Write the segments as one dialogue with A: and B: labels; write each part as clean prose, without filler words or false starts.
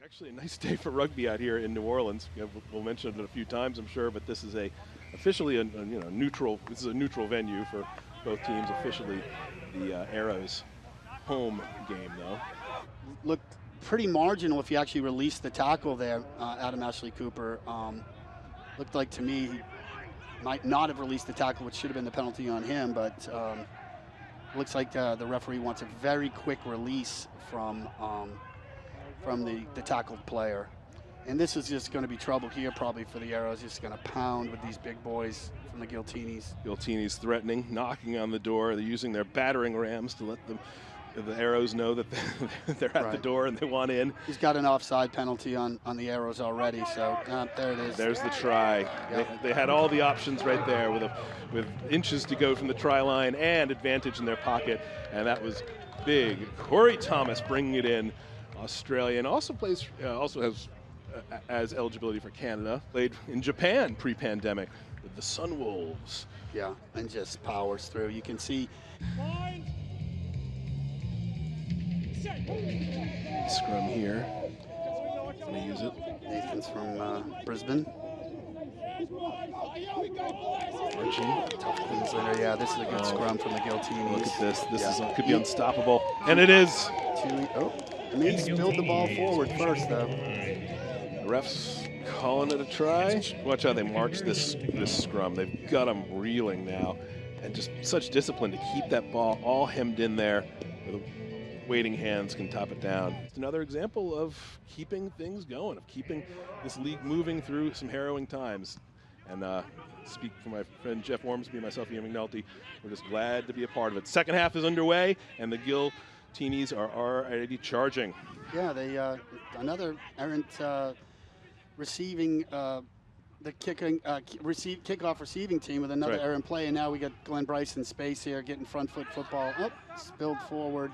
A: Actually, a nice day for rugby out here in New Orleans. We'll mention it a few times, I'm sure, but this is officially a neutral. This is a neutral venue for both teams. Officially, the Arrows' home game, though.
B: Looked pretty marginal if you actually released the tackle there, Adam Ashley Cooper. Looked like to me he might not have released the tackle, which should have been the penalty on him, but looks like the referee wants a very quick release from the tackled player. And this is just going to be trouble here probably for the Arrows. Just going to pound with these big boys from the Giltinis.
A: Giltinis threatening, knocking on the door. They're using their battering rams to let the Arrows know that they're at the door and they want in.
B: He's got an offside penalty on the Arrows already, so there it is.
A: There's the try. Yep. They had all the options right there with inches to go from the try line and advantage in their pocket, and that was big. Corey Thomas bringing it in. Australian also has eligibility for Canada. Played in Japan pre-pandemic with the Sunwolves.
B: Yeah, and just powers through. You can see.
A: Scrum here. Going to use it.
B: Nathan's from Brisbane.
A: Archie.
B: Tough Queenslander. Yeah, this is a good scrum from the Giltinis.
A: Look at this. This could be unstoppable, and it is.
B: He spilled the ball forward first, though.
A: The refs calling it a try. Watch how they march this scrum. They've got them reeling now, and just such discipline to keep that ball all hemmed in there. With waiting hands can top it down. It's another example of keeping things going, of keeping this league moving through some harrowing times. And speak for my friend Jeff Ormsby and myself, Ian McNulty, we're just glad to be a part of it. Second half is underway, and the Giltinis are already charging.
B: Yeah, they another errant receiving kickoff receiving team with another errant play, and now we got Glenn Bryce in space here, getting front foot football. Spilled forward.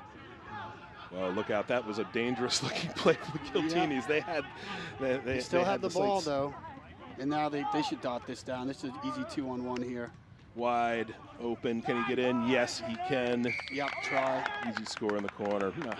A: Well, look out! That was a dangerous-looking play for the Giltinis.
B: Yeah. They still have the ball though, and now they should dot this down. This is an easy 2-on-1 here.
A: Wide open. Can he get in? Yes, he can.
B: Yep, try.
A: Easy score in the corner. No.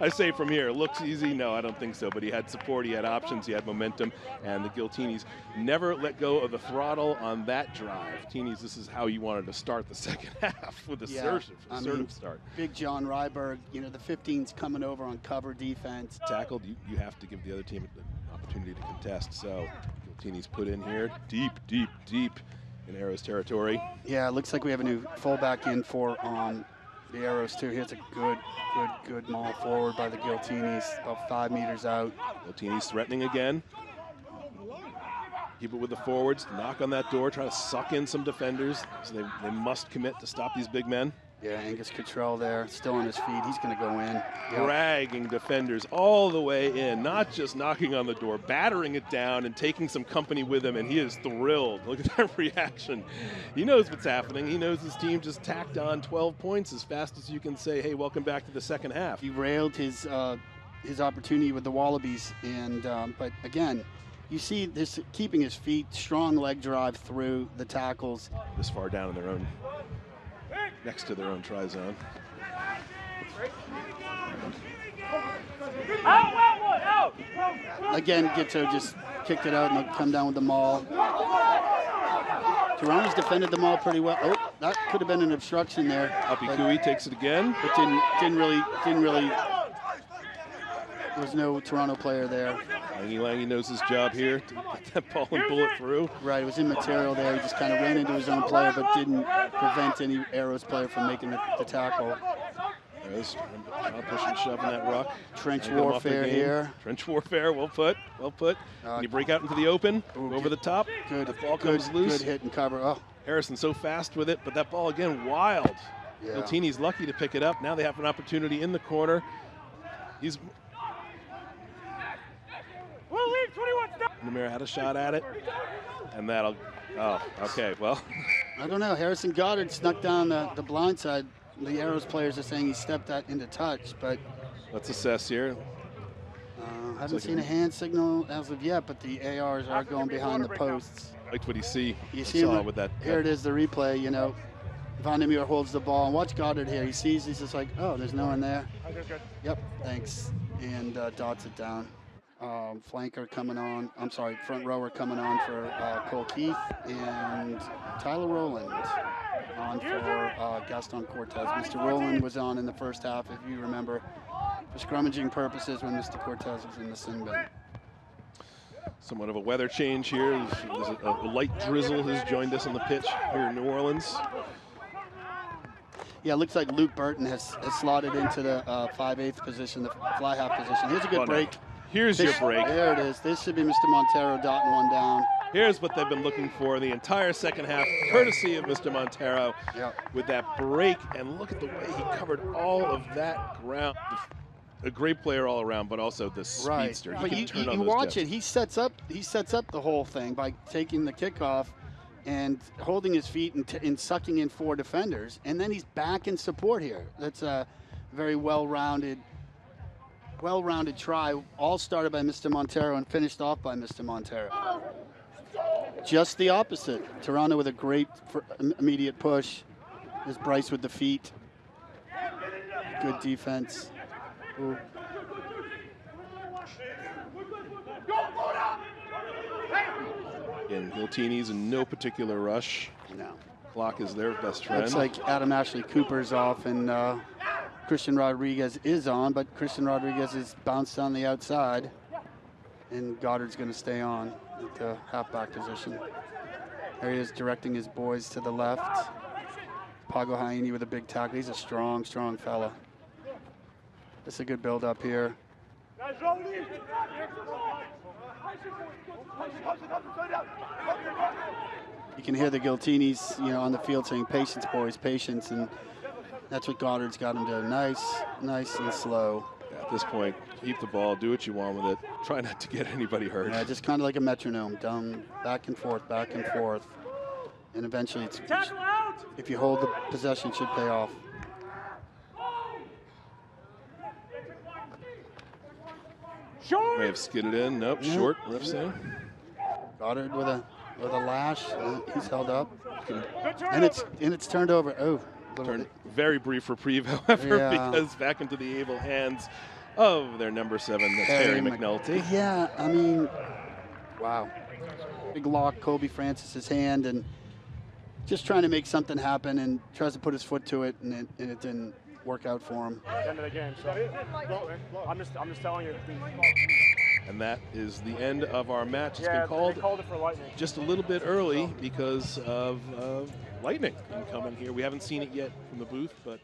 A: I say from here, looks easy. No, I don't think so. But he had support, he had options, he had momentum, and the Giltinis never let go of the throttle on that drive. Giltinis, this is how you wanted to start the second half with assertive start.
B: Big John Ryberg, the 15's coming over on cover defense.
A: Tackled, you have to give the other team an opportunity to contest. So Giltinis put in here, deep in Arrows territory.
B: Yeah, it looks like we have a new fullback in for the Arrows too. Here's a good maul forward by the Giltinis, about 5 meters out.
A: Giltinis threatening again. Keep it with the forwards, knock on that door, try to suck in some defenders. So they must commit to stop these big men.
B: Yeah, Angus Cottrell there, still on his feet. He's going to go in.
A: Dragging defenders all the way in, not just knocking on the door, battering it down and taking some company with him, and he is thrilled. Look at that reaction. He knows what's happening. He knows his team just tacked on 12 points as fast as you can say, hey, welcome back to the second half.
B: He railed his opportunity with the Wallabies, and but again, you see this keeping his feet, strong leg drive through the tackles.
A: This far down in their own, next to their own try zone.
B: Again, Gitto just kicked it out and come down with the maul. Toronto's defended the maul pretty well. Oh, that could have been an obstruction there.
A: Apikui takes it again.
B: But didn't really. There was no Toronto player there.
A: Langy knows his job here to get that ball and pull it through.
B: Right, it was immaterial there. He just kind of ran into his own player, but didn't prevent any Arrows player from making the tackle.
A: There's push and shove in that ruck.
B: Trench warfare here.
A: Trench warfare, well put. Can you break out into the open, over the top.
B: Good.
A: The ball comes loose.
B: Good hit and cover. Oh.
A: Harrison so fast with it, but that ball again wild.
B: Yeah.
A: Giltini's lucky to pick it up. Now they have an opportunity in the corner. Namir had a shot at it, and that'll. Oh, okay. Well,
B: I don't know. Harrison Goddard snuck down the blind side. The Arrows players are saying he stepped that into touch, but
A: let's assess here.
B: I haven't seen a hand signal as of yet, but the ARs are going behind the posts.
A: Liked what you see.
B: You see him
A: with that.
B: Here it is, the replay. Vandermeer holds the ball, and watch Goddard here. He sees, he's just like, oh, there's no one there.
C: Good.
B: Yep, thanks. And dots it down. Flanker coming on, front rower coming on for Cole Keith, and Tyler Rowland on for Gaston Cortez. Mr. Rowland was on in the first half, if you remember, for scrummaging purposes when Mr. Cortez was in the sin bin.
A: Somewhat of a weather change here. There's a light drizzle has joined us on the pitch here in New Orleans.
B: Yeah, it looks like Luke Burton has slotted into the 5/8 position, the fly half position. Here's a good break.
A: No. Here's your break.
B: There it is. This should be Mr. Montero dotting one down.
A: Here's what they've been looking for the entire second half, courtesy of Mr. Montero, with that break. And look at the way he covered all of that ground. A great player all around, but also the speedster.
B: Right. But you watch it. He sets up the whole thing by taking the kickoff and holding his feet and sucking in 4 defenders, and then he's back in support here. That's a very well-rounded try, all started by Mr. Montero and finished off by Mr. Montero. Just the opposite. Toronto with a great immediate push. There's Bryce with the feet. Good defense. Ooh.
A: Again, Giltinis in no particular rush.
B: No.
A: Clock is their best friend.
B: Looks like Adam Ashley Cooper's off and Christian Rodriguez is on, but Christian Rodriguez is bounced on the outside, and Goddard's going to stay on at the halfback position. There he is directing his boys to the left. Pago Haini with a big tackle. He's a strong, strong fella. That's a good build up here. You can hear the Giltinis, on the field saying, "Patience, boys, patience," and that's what Goddard's got him doing. Nice and slow.
A: Yeah, at this point, keep the ball, do what you want with it. Try not to get anybody hurt.
B: Yeah, just kind of like a metronome, down, back and forth, and eventually, if you hold the possession, it should pay off.
A: May have skidded in. Nope, short. Ref saying.
B: Goddard with a lash. He's held up, and it's turned over. Oh,
A: very brief reprieve, however,
B: Yeah.
A: because back into the able hands of their number 7, that's Harry McNulty.
B: Yeah, I mean, wow. Big lock, Kobe Francis's hand, and just trying to make something happen, and tries to put his foot to it, and it didn't work out for him.
C: End of the game. So I'm just telling you.
A: And that is the end of our match. It's
C: been
A: been called
C: it for lightning.
A: just a little bit early because of lightning incoming here. We haven't seen it yet from the booth, but